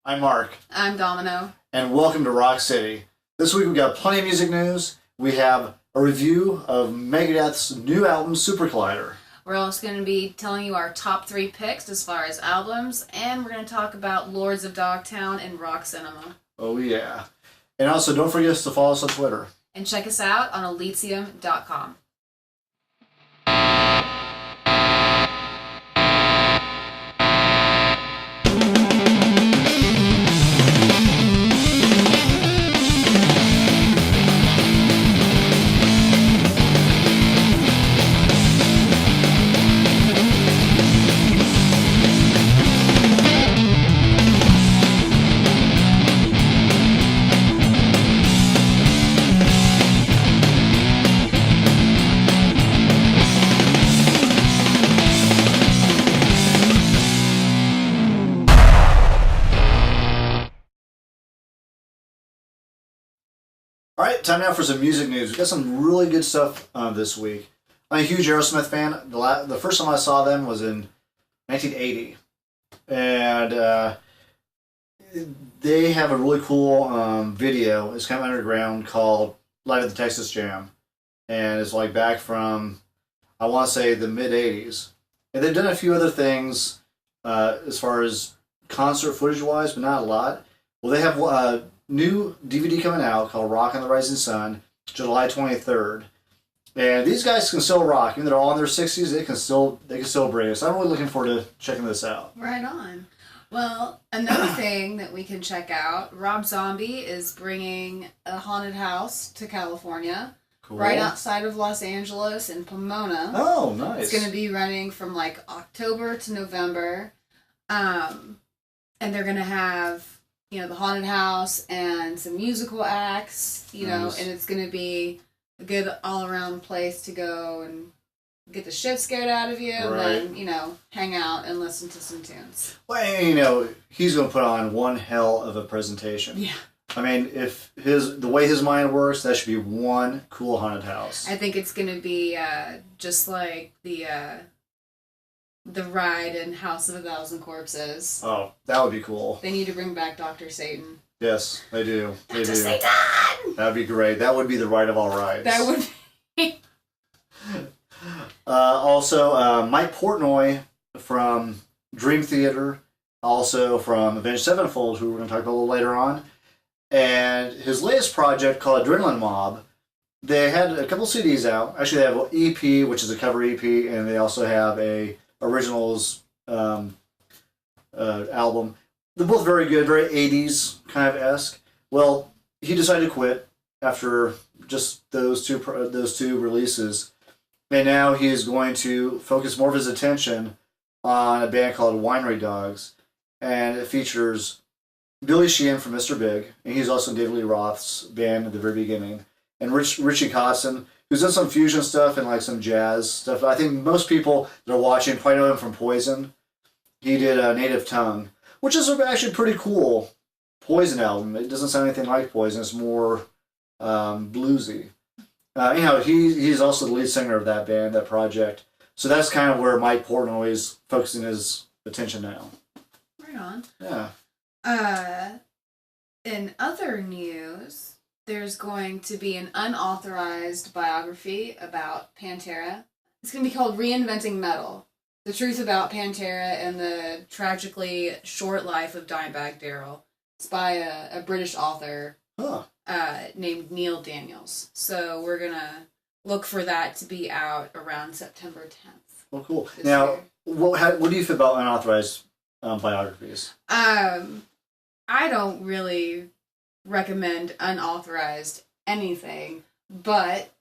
I'm Mark. I'm Domino. And welcome to Rock City. This week we've got plenty of music news. We have a review of Megadeth's new album, Super Collider. We're also going to be telling you our top 3 picks as far as albums, and we're going to talk about Lords of Dogtown and rock cinema. Oh yeah. And also don't forget to follow us on Twitter. And check us out on Elysium.com. All right, time now for some music news. We've got some really good stuff this week. I'm a huge Aerosmith fan. The first time I saw them was in 1980. And they have a really cool video. It's kind of underground called Live at the Texas Jam. And it's like back from, I want to say, the mid-80s. And they've done a few other things as far as concert footage-wise, but not a lot. Well, they have new DVD coming out called Rock on the Rising Sun, July 23rd. And these guys can still rock. Even though they're all in their 60s, they can still bring us. I'm really looking forward to checking this out. Right on. Well, another thing that we can check out, Rob Zombie is bringing a haunted house to California. Cool. Right outside of Los Angeles in Pomona. Oh, nice. It's going to be running from like October to November. And they're going to have, the haunted house and some musical acts, Nice. And it's going to be a good all-around place to go and get the shit scared out of you and then, hang out and listen to some tunes. Well, he's going to put on one hell of a presentation. Yeah. I mean, if the way his mind works, that should be one cool haunted house. I think it's going to be just like the ride in House of a Thousand Corpses. Oh, that would be cool. They need to bring back Dr. Satan. Yes, they do. Dr. Satan! That'd be great. That would be the ride of all rides. That would be. Also, Mike Portnoy from Dream Theater, also from Avenged Sevenfold, who we're going to talk about a little later on, and his latest project called Adrenaline Mob. They had a couple CDs out. Actually, they have an EP, which is a cover EP, and they also have a originals album. They're both very good, very 80s kind of esque. Well, he decided to quit after just those two releases, and now he is going to focus more of his attention on a band called Winery Dogs, and it features Billy Sheehan from Mr. Big, and he's also in David Lee Roth's band at the very beginning, and Richie Kotzen, who's done some fusion stuff and like some jazz stuff. I think most people that are watching probably know him from Poison. He did a Native Tongue, which is actually pretty cool Poison album. It doesn't sound anything like Poison. It's more bluesy. He's also the lead singer of that band, that project. So that's kind of where Mike Portnoy is focusing his attention now. Right on. Yeah. In other news, there's going to be an unauthorized biography about Pantera. It's going to be called Reinventing Metal: The Truth About Pantera and the Tragically Short Life of Dimebag Darrell. It's by a British author named Neil Daniels. So we're going to look for that to be out around September 10th. Well, cool. Now, what do you feel about unauthorized biographies? I don't really recommend unauthorized anything, but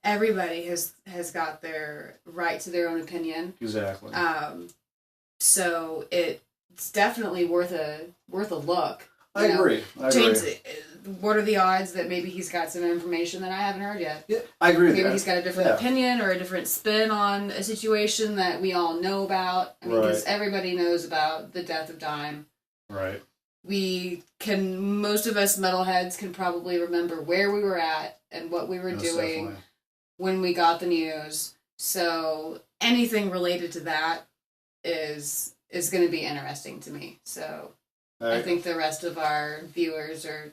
everybody has got their right to their own opinion. Exactly. So it's definitely worth a look. I agree. James, what are the odds that maybe he's got some information that I haven't heard yet? Yeah, I agree with Maybe that. he's got a different opinion or a different spin on a situation that we all know about. I mean, because everybody knows about the death of Dime. Right. Most of us metalheads can probably remember where we were at and what we were doing definitely. when we got the news. So anything related to that is going to be interesting to me. So I think the rest of our viewers are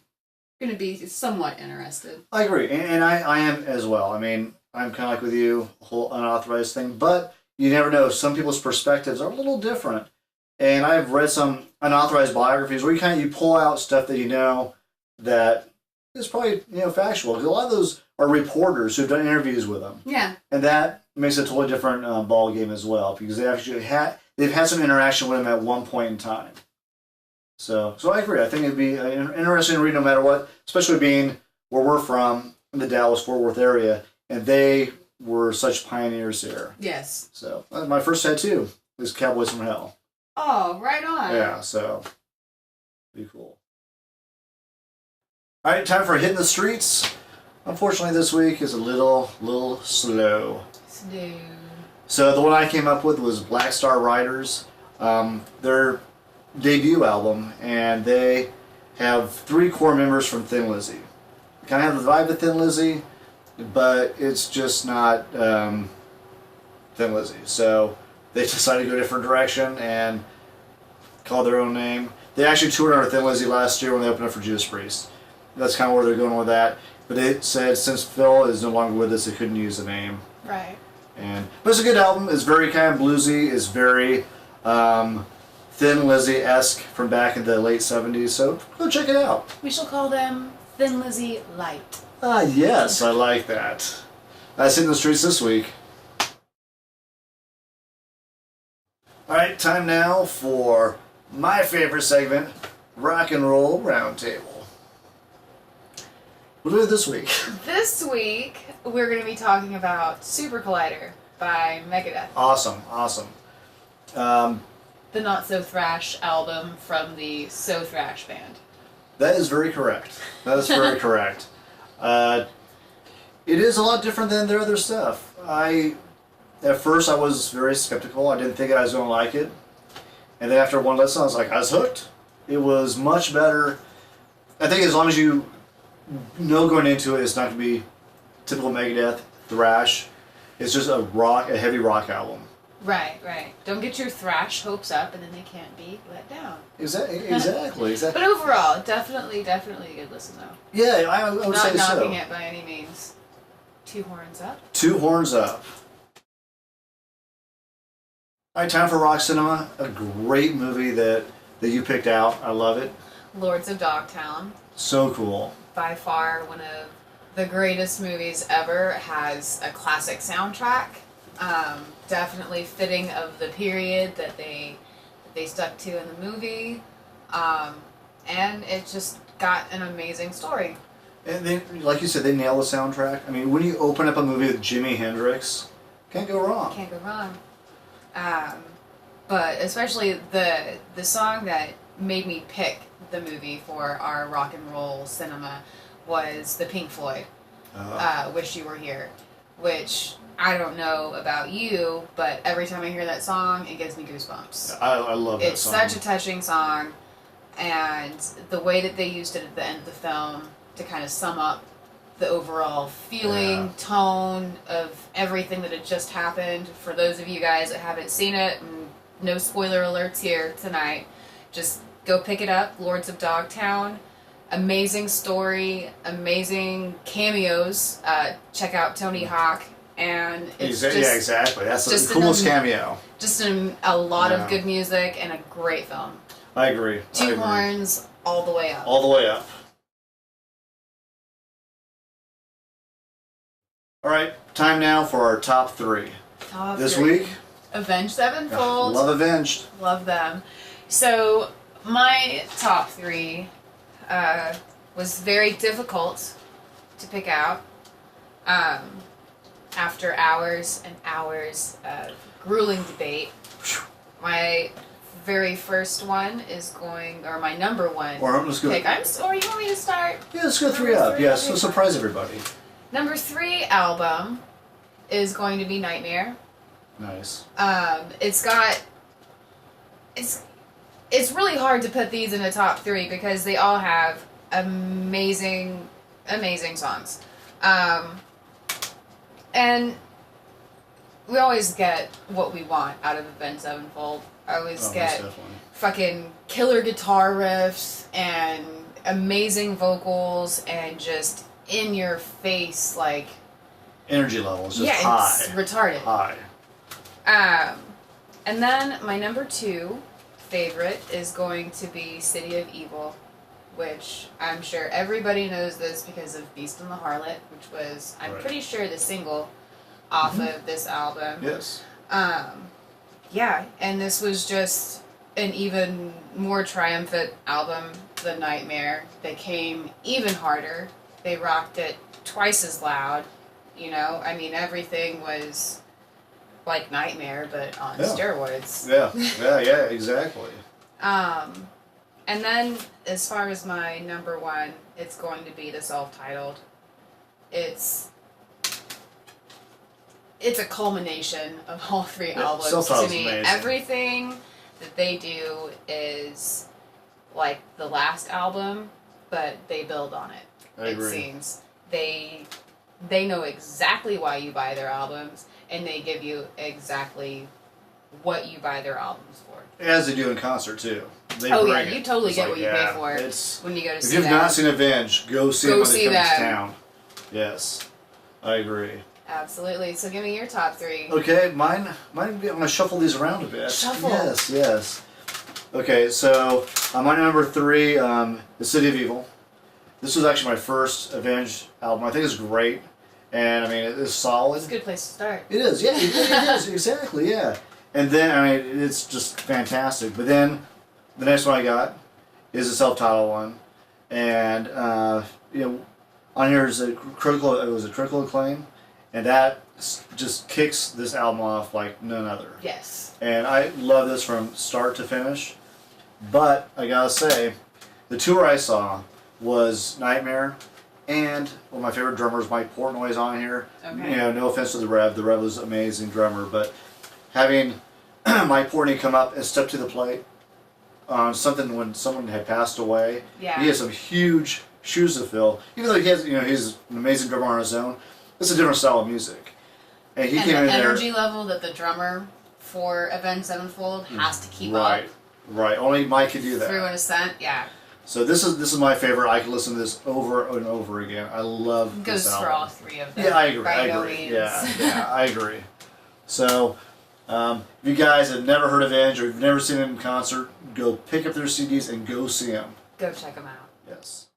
going to be somewhat interested. I agree, and I am as well. I mean, I'm kind of like with you, whole unauthorized thing, but you never know. Some people's perspectives are a little different, and I've read some unauthorized biographies where you pull out stuff that you know that is probably factual. Because a lot of those are reporters who've done interviews with them. Yeah, and that makes a totally different ball game as well because they've had some interaction with him at one point in time. So I agree. I think it'd be interesting to read no matter what, especially being where we're from in the Dallas-Fort Worth area, and they were such pioneers there. Yes. So my first tattoo is Cowboys from Hell. Oh, right on. Yeah, so be cool. All right, time for Hitting the Streets. Unfortunately, this week is a little slow. Slow. So the one I came up with was Black Star Riders. Their debut album, and they have 3 core members from Thin Lizzy. Kind of have the vibe of Thin Lizzy, but it's just not Thin Lizzy. So they decided to go a different direction and call their own name. They actually toured under Thin Lizzy last year when they opened up for Judas Priest. That's kind of where they're going with that. But they said since Phil is no longer with us, they couldn't use the name. Right. But it's a good album. It's very kind of bluesy. It's very Thin Lizzy-esque from back in the late 70s. So go check it out. We shall call them Thin Lizzy Light. Ah, yes, I like that. That's Hitting the Streets this week. All right, time now for my favorite segment, Rock and Roll Roundtable. What do we do this week? This week, we're going to be talking about Super Collider by Megadeth. Awesome. The Not So Thrash album from the So Thrash band. That is very correct. Correct. It is a lot different than their other stuff. At first I was very skeptical. I didn't think I was going to like it. And then after one listen, I was like, I was hooked. It was much better. I think as long as you know going into it, it's not going to be typical Megadeth, thrash. It's just a heavy rock album. Right. Don't get your thrash hopes up and then they can't be let down. Exactly. But overall, definitely a good listen though. Yeah, I would say so. Not knocking it by any means. 2 horns up. 2 horns up. All right, time for Rock Cinema. A great movie that you picked out. I love it. Lords of Dogtown. So cool. By far one of the greatest movies ever. Has a classic soundtrack. Definitely fitting of the period that they stuck to in the movie. And it just got an amazing story. And they, like you said, they nail the soundtrack. I mean, when you open up a movie with Jimi Hendrix, can't go wrong. Can't go wrong. But especially the song that made me pick the movie for our rock and roll cinema was the Pink Floyd, Wish You Were Here, which I don't know about you, but every time I hear that song, it gives me goosebumps. I love that song. It's such a touching song, and the way that they used it at the end of the film to kind of sum up the overall feeling, tone of everything that had just happened. For those of you guys that haven't seen it, no spoiler alerts here tonight, just go pick it up, Lords of Dogtown. Amazing story, amazing cameos. Check out Tony Hawk, and it's exactly. That's the coolest cameo. Just a lot of good music and a great film. I agree. 2 horns all the way up. All the way up. All right, time now for our top 3. This week, Avenged Sevenfold. Love Avenged. Love them. So my top 3 was very difficult to pick out. After hours and hours of grueling debate, my very first one is my number 1 let's go. pick. Or you want me to start? Yeah, let's go 3 up. Yeah, so surprise everybody. Number 3 album is going to be Nightmare. Nice. It's really hard to put these in the top 3 because they all have amazing songs. And we always get what we want out of Avenged Sevenfold. I always most get definitely. fucking killer guitar riffs and amazing vocals and just in your face, like, Energy levels just yeah, high. it's retarded. High. And then my number 2 favorite is going to be City of Evil, which I'm sure everybody knows this because of Beast and the Harlot, which was, I'm pretty sure, the single off of this album. Yes. Yeah, and this was just an even more triumphant album than Nightmare. They came even harder. They rocked it twice as loud. You know, I mean, everything was like Nightmare, but on steroids. Yeah, exactly. And then, as far as my number 1, it's going to be the self-titled. It's a culmination of all 3 albums to me. Amazing. Everything that they do is like the last album, but they build on it. I agree. It seems they know exactly why you buy their albums, and they give you exactly what you buy their albums for. As they do in concert too. They you it. totally It's get like, what you pay for when you go to see If you've them. not seen Avenged, go see them when they come to town. Yes, I agree. Absolutely. So give me your top 3. Okay, mine. I'm gonna shuffle these around a bit. Shuffle. Yes. Okay, so my number 3, The City of Evil. This was actually my first Avenged album. I think it's great, and I mean it is solid. It's a good place to start. It is, yeah, it is exactly, yeah. And then I mean it's just fantastic. But then the next one I got is a self-titled one, and on here is a critical. It was a critical acclaim, and that just kicks this album off like none other. Yes. And I love this from start to finish. But I gotta say, the tour I saw was Nightmare, and one of my favorite drummers, Mike Portnoy's on here. Okay. You know, no offense to the Rev was an amazing drummer, but having Mike Portnoy come up and step to the plate on something when someone had passed away, he has some huge shoes to fill. Even though he's an amazing drummer on his own, it's a different style of music. And he came in there. The energy level that the drummer for Avenged Sevenfold has to keep up. Right. Only Mike could do that. Through an ascent, yeah. So this is my favorite. I can listen to this over and over again. I love this album. Goes for all 3 of them. Yeah, I agree. By no means. Yeah, I agree. So, if you guys have never heard of Avenged or you've never seen them in concert, go pick up their CDs and go see them. Go check them out. Yes.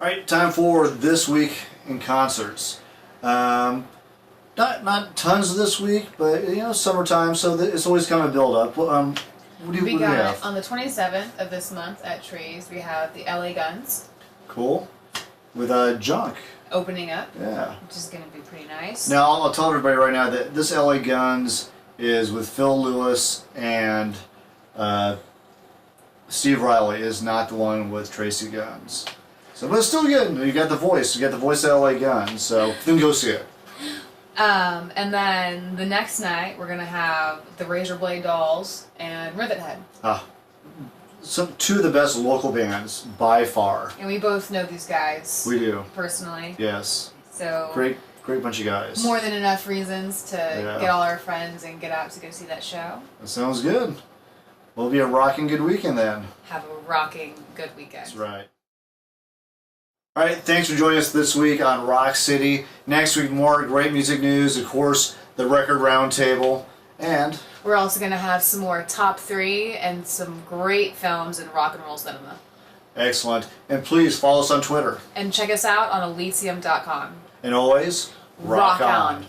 All right, time for This Week in Concerts. Not tons this week, but summertime, so it's always kind of a build up. What do we have? On the 27th of this month at Trees, we have the LA Guns. Cool. With Junk. Opening up. Yeah. Which is going to be pretty nice. Now, I'll tell everybody right now that this LA Guns is with Phil Lewis and Steve Riley is not the one with Tracy Guns. So, but it's still good. You got the voice. You got the voice of LA Guns. So, then go see it. And then the next night, we're going to have the Razor Blade Dolls and Rivethead. Two of the best local bands by far. And we both know these guys. We do. Personally. Yes. So great bunch of guys. More than enough reasons to get all our friends and get out to go see that show. That sounds good. Well, it'll be a rocking good weekend then. Have a rocking good weekend. That's right. All right, thanks for joining us this week on Rock City. Next week, more great music news, of course, the Record Roundtable, and we're also going to have some more top 3 and some great films in rock and roll cinema. Excellent. And please follow us on Twitter. And check us out on Elysium.com. And always, rock on.